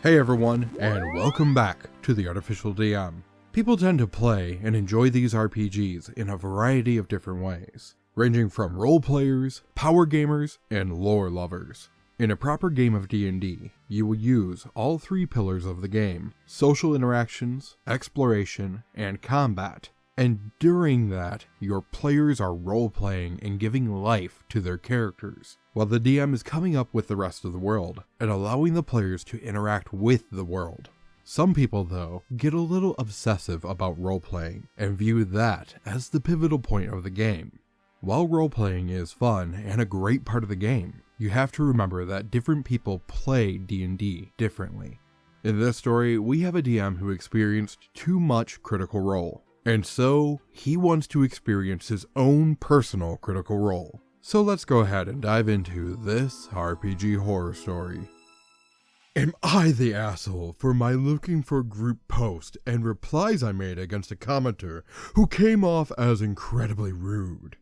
Hey everyone, and welcome back to the Artificial DM. People tend to play and enjoy these RPGs in a variety of different ways, ranging from role players, power gamers, and lore lovers. In a proper game of D&D, you will use all three pillars of the game: social interactions, exploration, and combat. And during that, your players are role-playing and giving life to their characters, while the DM is coming up with the rest of the world, and allowing the players to interact with the world. Some people, though, get a little obsessive about role-playing, and view that as the pivotal point of the game. While role-playing is fun and a great part of the game, you have to remember that different people play D&D differently. In this story, we have a DM who experienced too much Critical Role. And so, he wants to experience his own personal Critical Role. So let's go ahead and dive into this RPG horror story. Am I the asshole for my looking for group post and replies I made against a commenter who came off as incredibly rude?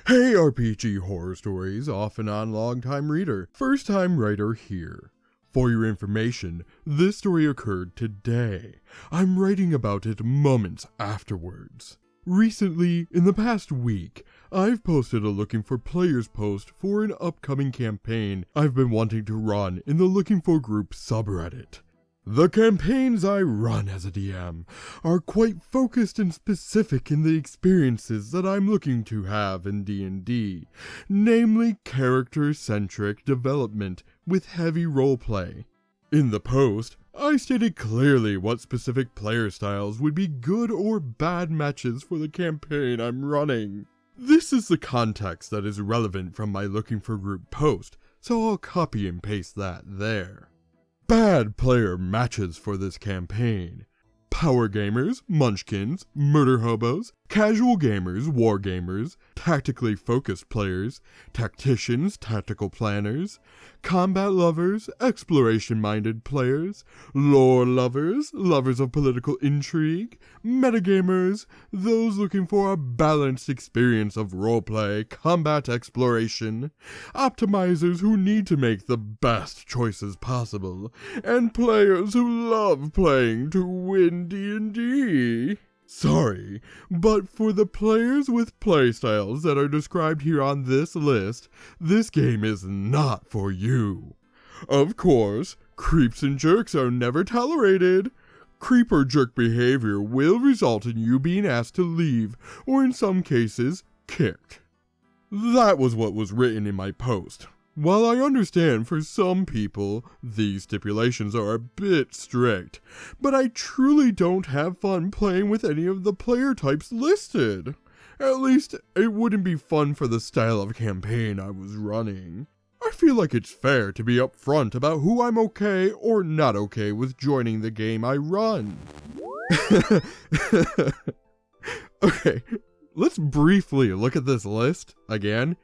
Hey RPG Horror Stories, off and on long-time reader, first-time writer here. For your information, this story occurred today. I'm writing about it moments afterwards. Recently, in the past week, I've posted a Looking for Players post for an upcoming campaign I've been wanting to run in the Looking for Group subreddit. The campaigns I run as a DM are quite focused and specific in the experiences that I'm looking to have in D&D, namely character-centric development with heavy roleplay. In the post, I stated clearly what specific player styles would be good or bad matches for the campaign I'm running. This is the context that is relevant from my Looking for Group post, so I'll copy and paste that there. Bad player matches for this campaign: power gamers, munchkins, murder hobos, casual gamers, war gamers, tactically focused players, tacticians, tactical planners, combat lovers, exploration-minded players, lore lovers, lovers of political intrigue, metagamers, those looking for a balanced experience of roleplay, combat exploration, optimizers who need to make the best choices possible, and players who love playing to win D&D. Sorry, but for the players with playstyles that are described here on this list, this game is not for you. Of course, creeps and jerks are never tolerated. Creep or jerk behavior will result in you being asked to leave, or in some cases, kicked. That was what was written in my post. While I understand for some people, these stipulations are a bit strict, but I truly don't have fun playing with any of the player types listed. At least, it wouldn't be fun for the style of campaign I was running. I feel like it's fair to be upfront about who I'm okay or not okay with joining the game I run. Okay, let's briefly look at this list again.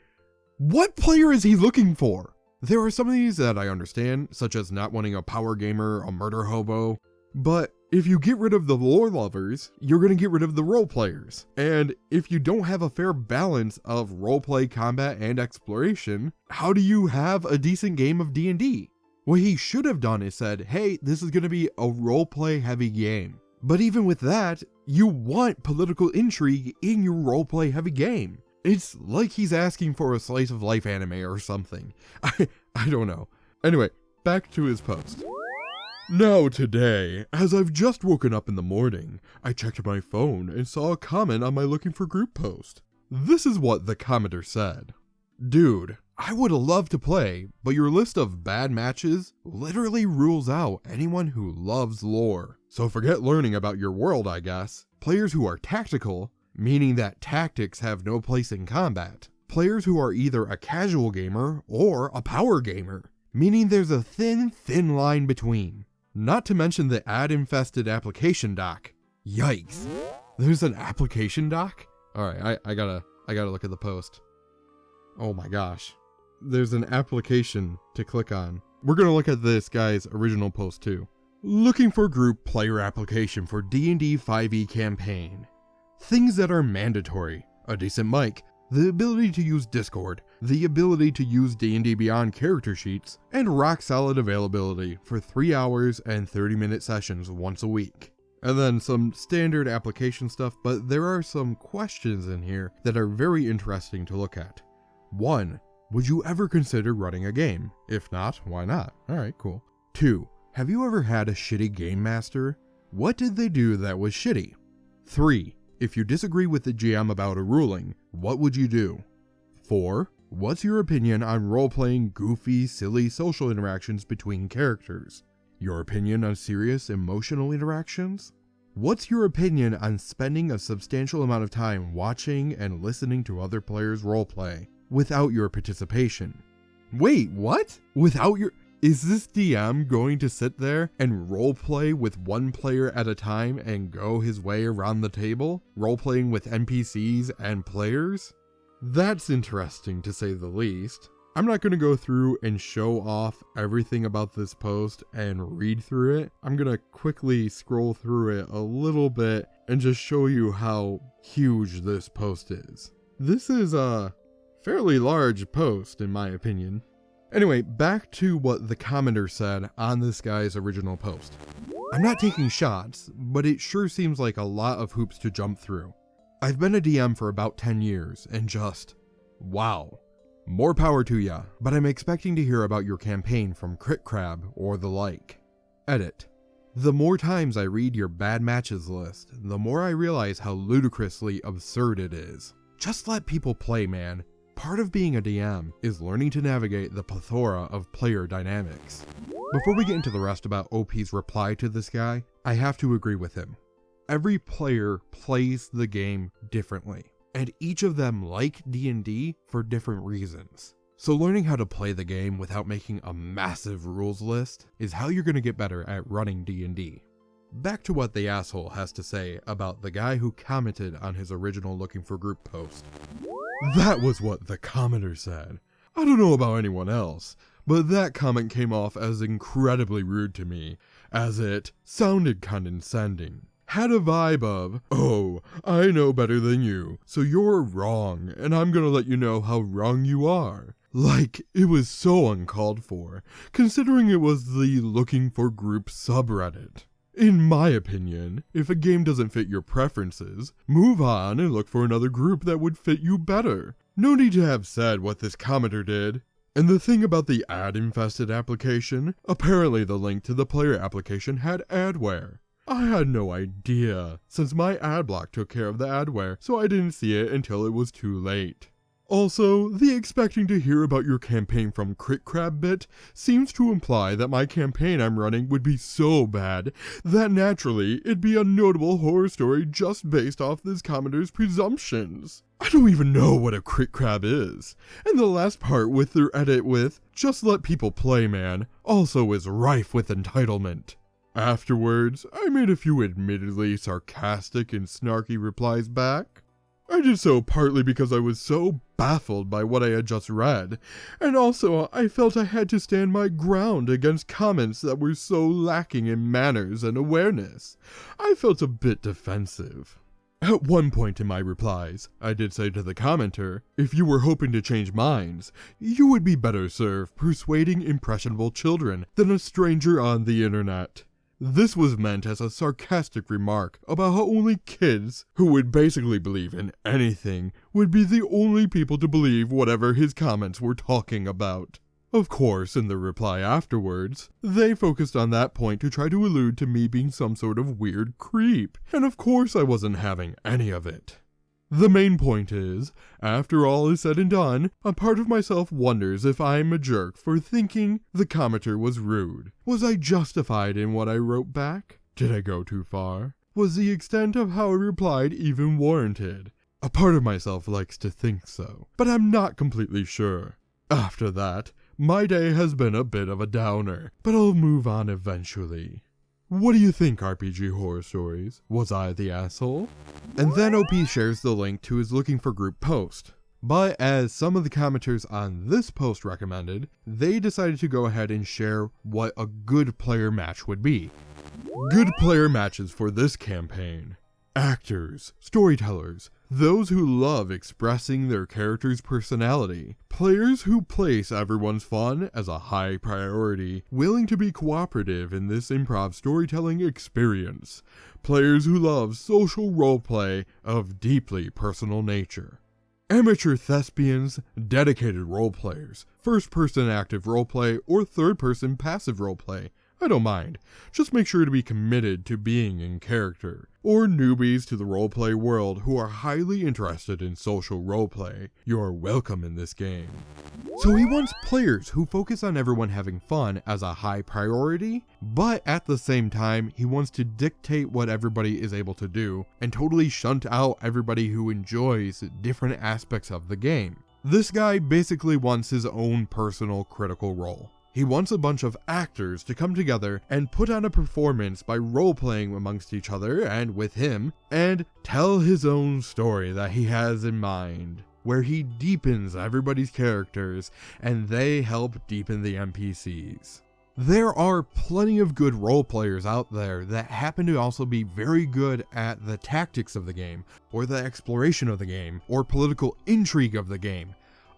What player is he looking for? There are some of these that I understand, such as not wanting a power gamer, a murder hobo, but if you get rid of the lore lovers, you're going to get rid of the role players. And if you don't have a fair balance of roleplay, combat, and exploration, how do you have a decent game of D&D? What he should have done is said, hey, this is going to be a roleplay heavy game. But even with that, you want political intrigue in your roleplay heavy game. It's like he's asking for a slice of life anime or something. I don't know. Anyway, back to his post. Now today, as I've just woken up in the morning, I checked my phone and saw a comment on my Looking for Group post. This is what the commenter said. Dude, I would love to play, but your list of bad matches literally rules out anyone who loves lore. So forget learning about your world, I guess. Players who are tactical, meaning that tactics have no place in combat. Players who are either a casual gamer or a power gamer, meaning there's a thin line between. Not to mention the ad-infested application doc. Yikes. There's an application doc? Alright, I gotta look at the post. Oh my gosh. There's an application to click on. We're gonna look at this guy's original post too. Looking for group player application for D&D 5e campaign. Things that are mandatory: a decent mic, the ability to use Discord, the ability to use D&D Beyond character sheets, and rock solid availability for 3 hours and 30-minute sessions once a week. And then some standard application stuff, but there are some questions in here that are very interesting to look at. 1. Would you ever consider running a game? If not, why not? Alright, cool. 2. Have you ever had a shitty game master? What did they do that was shitty? 3. If you disagree with the GM about a ruling, what would you do? 4. What's your opinion on role-playing goofy, silly social interactions between characters? Your opinion on serious, emotional interactions? What's your opinion on spending a substantial amount of time watching and listening to other players roleplay without your participation? Wait, what? Without your... Is this DM going to sit there and roleplay with one player at a time and go his way around the table, roleplaying with NPCs and players? That's interesting to say the least. I'm not going to go through and show off everything about this post and read through it. I'm going to quickly scroll through it a little bit and just show you how huge this post is. This is a fairly large post in my opinion. Anyway, back to what the commenter said on this guy's original post. I'm not taking shots, but it sure seems like a lot of hoops to jump through. I've been a DM for about 10 years, and just, wow. More power to ya, but I'm expecting to hear about your campaign from Crit Crab or the like. Edit. The more times I read your bad matches list, the more I realize how ludicrously absurd it is. Just let people play, man. Part of being a DM is learning to navigate the plethora of player dynamics. Before we get into the rest about OP's reply to this guy, I have to agree with him. Every player plays the game differently, and each of them like D&D for different reasons. So learning how to play the game without making a massive rules list is how you're going to get better at running D&D. Back to what the asshole has to say about the guy who commented on his original Looking for Group post. That was what the commenter said. I don't know about anyone else, but that comment came off as incredibly rude to me, as it sounded condescending. Had a vibe of, oh, I know better than you, so you're wrong, and I'm gonna let you know how wrong you are. Like, it was so uncalled for, considering it was the Looking for Group subreddit. In my opinion, if a game doesn't fit your preferences, move on and look for another group that would fit you better. No need to have said what this commenter did. And the thing about the ad-infested application, apparently the link to the player application had adware. I had no idea, since my adblock took care of the adware, so I didn't see it until it was too late. Also, the expecting to hear about your campaign from Crit Crab bit seems to imply that my campaign I'm running would be so bad that naturally it'd be a notable horror story just based off this commenter's presumptions. I don't even know what a Crit Crab is. And the last part with their edit with, just let people play man, also is rife with entitlement. Afterwards, I made a few admittedly sarcastic and snarky replies back. I did so partly because I was so baffled by what I had just read, and also I felt I had to stand my ground against comments that were so lacking in manners and awareness. I felt a bit defensive. At one point in my replies, I did say to the commenter, if you were hoping to change minds, you would be better served persuading impressionable children than a stranger on the internet. This was meant as a sarcastic remark about how only kids, who would basically believe in anything, would be the only people to believe whatever his comments were talking about. Of course, in the reply afterwards, they focused on that point to try to allude to me being some sort of weird creep, and of course I wasn't having any of it. The main point is, after all is said and done, a part of myself wonders if I'm a jerk for thinking the commenter was rude. Was I justified in what I wrote back? Did I go too far? Was the extent of how I replied even warranted? A part of myself likes to think so, but I'm not completely sure. After that, my day has been a bit of a downer, but I'll move on eventually. What do you think, RPG Horror Stories? Was I the asshole? And then OP shares the link to his Looking for Group post. But as some of the commenters on this post recommended, they decided to go ahead and share what a good player match would be. Good player matches for this campaign. Actors, storytellers, those who love expressing their character's personality, players who place everyone's fun as a high priority, willing to be cooperative in this improv storytelling experience, players who love social roleplay of deeply personal nature. Amateur thespians, dedicated roleplayers, first-person active roleplay, or third-person passive roleplay. I don't mind. Just make sure to be committed to being in character. Or newbies to the roleplay world who are highly interested in social roleplay. You're welcome in this game. So he wants players who focus on everyone having fun as a high priority, but at the same time, he wants to dictate what everybody is able to do and totally shunt out everybody who enjoys different aspects of the game. This guy basically wants his own personal critical role. He wants a bunch of actors to come together and put on a performance by role-playing amongst each other and with him, and tell his own story that he has in mind, where he deepens everybody's characters and they help deepen the NPCs. There are plenty of good role-players out there that happen to also be very good at the tactics of the game, or the exploration of the game, or political intrigue of the game.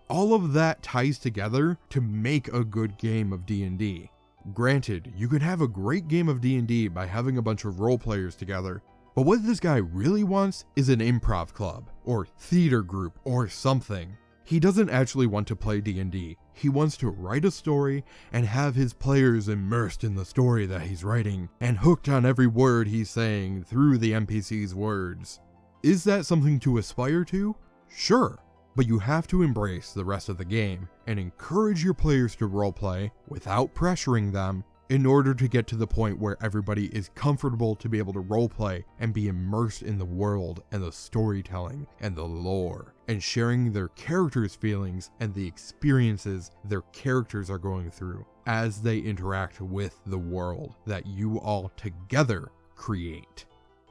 All of that ties together to make a good game of D&D. Granted, you can have a great game of D&D by having a bunch of role players together, but what this guy really wants is an improv club, or theater group, or something. He doesn't actually want to play D&D. He wants to write a story and have his players immersed in the story that he's writing, and hooked on every word he's saying through the NPC's words. Is that something to aspire to? Sure. But you have to embrace the rest of the game and encourage your players to roleplay without pressuring them in order to get to the point where everybody is comfortable to be able to roleplay and be immersed in the world and the storytelling and the lore and sharing their characters' feelings and the experiences their characters are going through as they interact with the world that you all together create.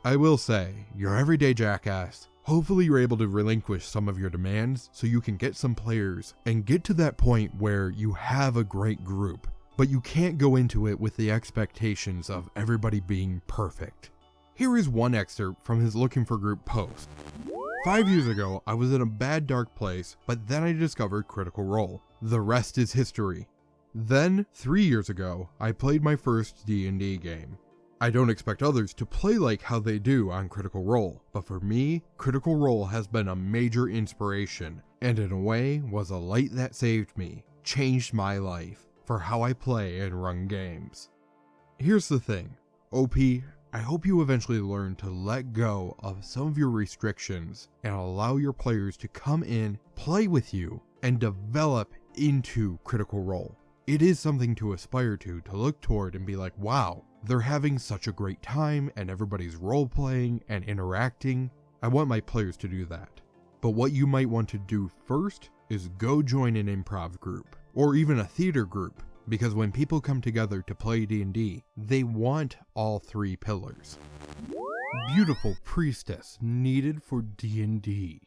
I will say, your everyday jackass, hopefully you're able to relinquish some of your demands so you can get some players and get to that point where you have a great group, but you can't go into it with the expectations of everybody being perfect. Here is one excerpt from his Looking for Group post. 5 years ago, I was in a bad dark place, but then I discovered Critical Role. The rest is history. Then, 3 years ago, I played my first D&D game. I don't expect others to play like how they do on Critical Role, but for me, Critical Role has been a major inspiration, and in a way was a light that saved me, changed my life, for how I play and run games. Here's the thing, OP, I hope you eventually learn to let go of some of your restrictions and allow your players to come in, play with you, and develop into Critical Role. It is something to aspire to look toward and be like, wow, they're having such a great time and everybody's role-playing and interacting. I want my players to do that. But what you might want to do first is go join an improv group or even a theater group, because when people come together to play D&D, they want all three pillars. Beautiful priestess needed for D&D.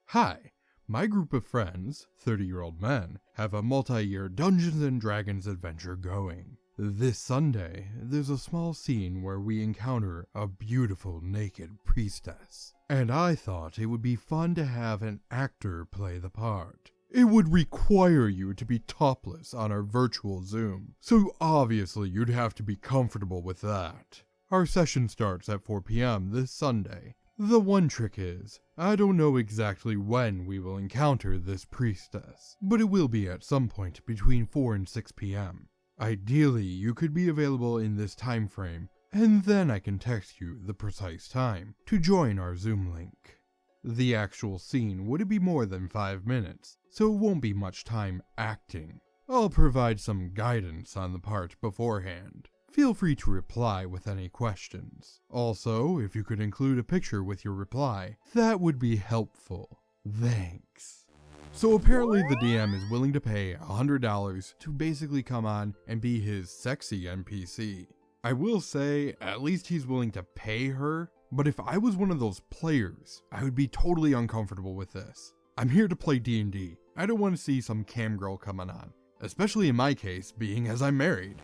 Hi, my group of friends, 30-year-old men, have a multi-year Dungeons & Dragons adventure going. This Sunday, there's a small scene where we encounter a beautiful naked priestess, and I thought it would be fun to have an actor play the part. It would require you to be topless on our virtual Zoom, so obviously you'd have to be comfortable with that. Our session starts at 4 p.m. this Sunday. The one trick is, I don't know exactly when we will encounter this priestess, but it will be at some point between 4 and 6 p.m. Ideally, you could be available in this time frame, and then I can text you the precise time to join our Zoom link. The actual scene wouldn't be more than 5 minutes, so it won't be much time acting. I'll provide some guidance on the part beforehand. Feel free to reply with any questions. Also, if you could include a picture with your reply, that would be helpful. Thanks. So apparently the DM is willing to pay $100 to basically come on and be his sexy NPC. I will say, at least he's willing to pay her, but if I was one of those players, I would be totally uncomfortable with this. I'm here to play D&D. I don't want to see some cam girl coming on, especially in my case, being as I'm married.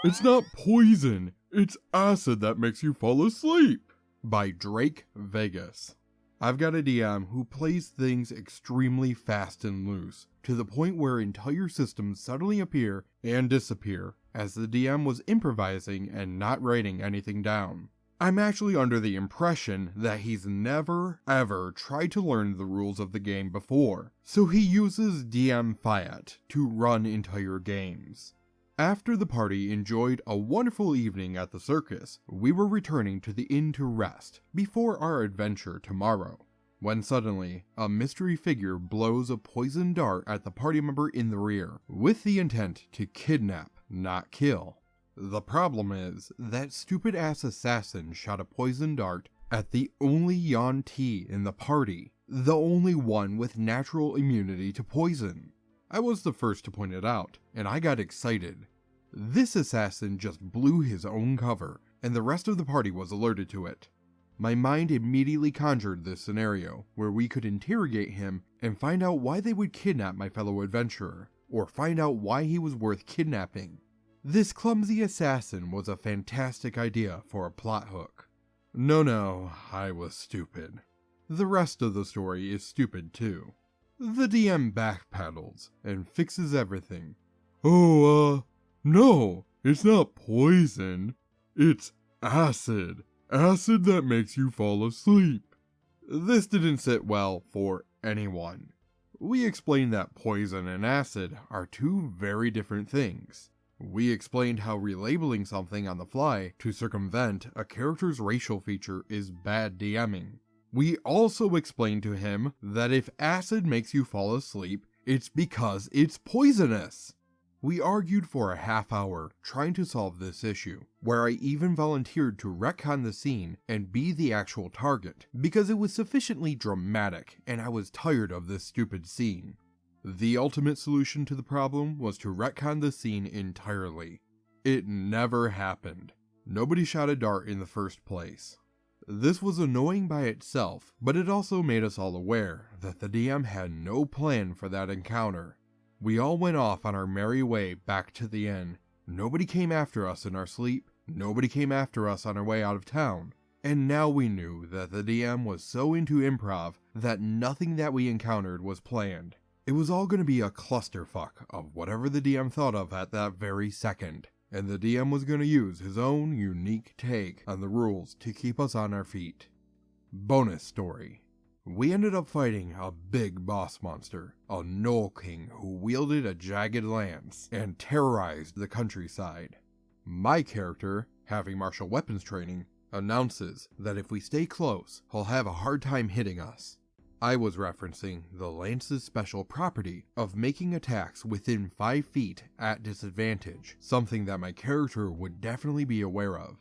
It's not poison, it's acid that makes you fall asleep. by Drake Vegas. I've got a DM who plays things extremely fast and loose, to the point where entire systems suddenly appear and disappear as the DM was improvising and not writing anything down. I'm actually under the impression that he's never ever tried to learn the rules of the game before, so he uses DM Fiat to run entire games. After the party enjoyed a wonderful evening at the circus, we were returning to the inn to rest before our adventure tomorrow, when suddenly a mystery figure blows a poison dart at the party member in the rear, with the intent to kidnap, not kill. The problem is, that stupid ass assassin shot a poison dart at the only Yuan-ti in the party, the only one with natural immunity to poison. I was the first to point it out, and I got excited. This assassin just blew his own cover, and the rest of the party was alerted to it. My mind immediately conjured this scenario, where we could interrogate him and find out why they would kidnap my fellow adventurer, or find out why he was worth kidnapping. This clumsy assassin was a fantastic idea for a plot hook. No, I was stupid. The rest of the story is stupid too. The DM backpedals and fixes everything. No, it's not poison. It's acid. Acid that makes you fall asleep. This didn't sit well for anyone. We explained that poison and acid are two very different things. We explained how relabeling something on the fly to circumvent a character's racial feature is bad DMing. We also explained to him that if acid makes you fall asleep, it's because it's poisonous. We argued for a half hour trying to solve this issue, where I even volunteered to retcon the scene and be the actual target, because it was sufficiently dramatic and I was tired of this stupid scene. The ultimate solution to the problem was to retcon the scene entirely. It never happened. Nobody shot a dart in the first place. This was annoying by itself, but it also made us all aware that the DM had no plan for that encounter. We all went off on our merry way back to the inn. Nobody came after us in our sleep, nobody came after us on our way out of town, and now we knew that the DM was so into improv that nothing that we encountered was planned. It was all going to be a clusterfuck of whatever the DM thought of at that very second, and the DM was going to use his own unique take on the rules to keep us on our feet. Bonus story. We ended up fighting a big boss monster, a Gnoll King who wielded a jagged lance and terrorized the countryside. My character, having martial weapons training, announces that if we stay close, he'll have a hard time hitting us. I was referencing the lance's special property of making attacks within 5 feet at disadvantage, something that my character would definitely be aware of.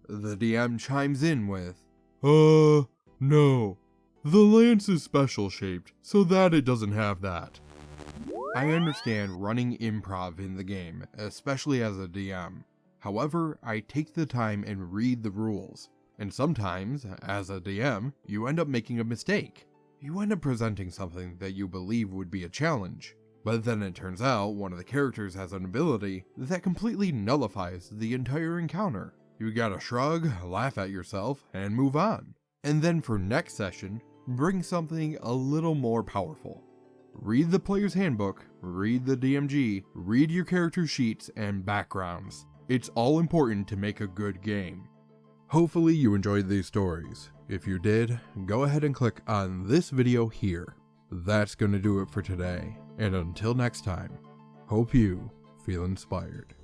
The DM chimes in with, no. The lance is special shaped, so that it doesn't have that. I understand running improv in the game, especially as a DM. However, I take the time and read the rules, and sometimes, as a DM, you end up making a mistake. You end up presenting something that you believe would be a challenge, but then it turns out one of the characters has an ability that completely nullifies the entire encounter. You gotta shrug, laugh at yourself, and move on. And then for next session, bring something a little more powerful. Read the player's handbook, read the DMG, read your character sheets and backgrounds. It's all important to make a good game. Hopefully you enjoyed these stories. If you did, go ahead and click on this video here. That's gonna do it for today, and until next time, hope you feel inspired.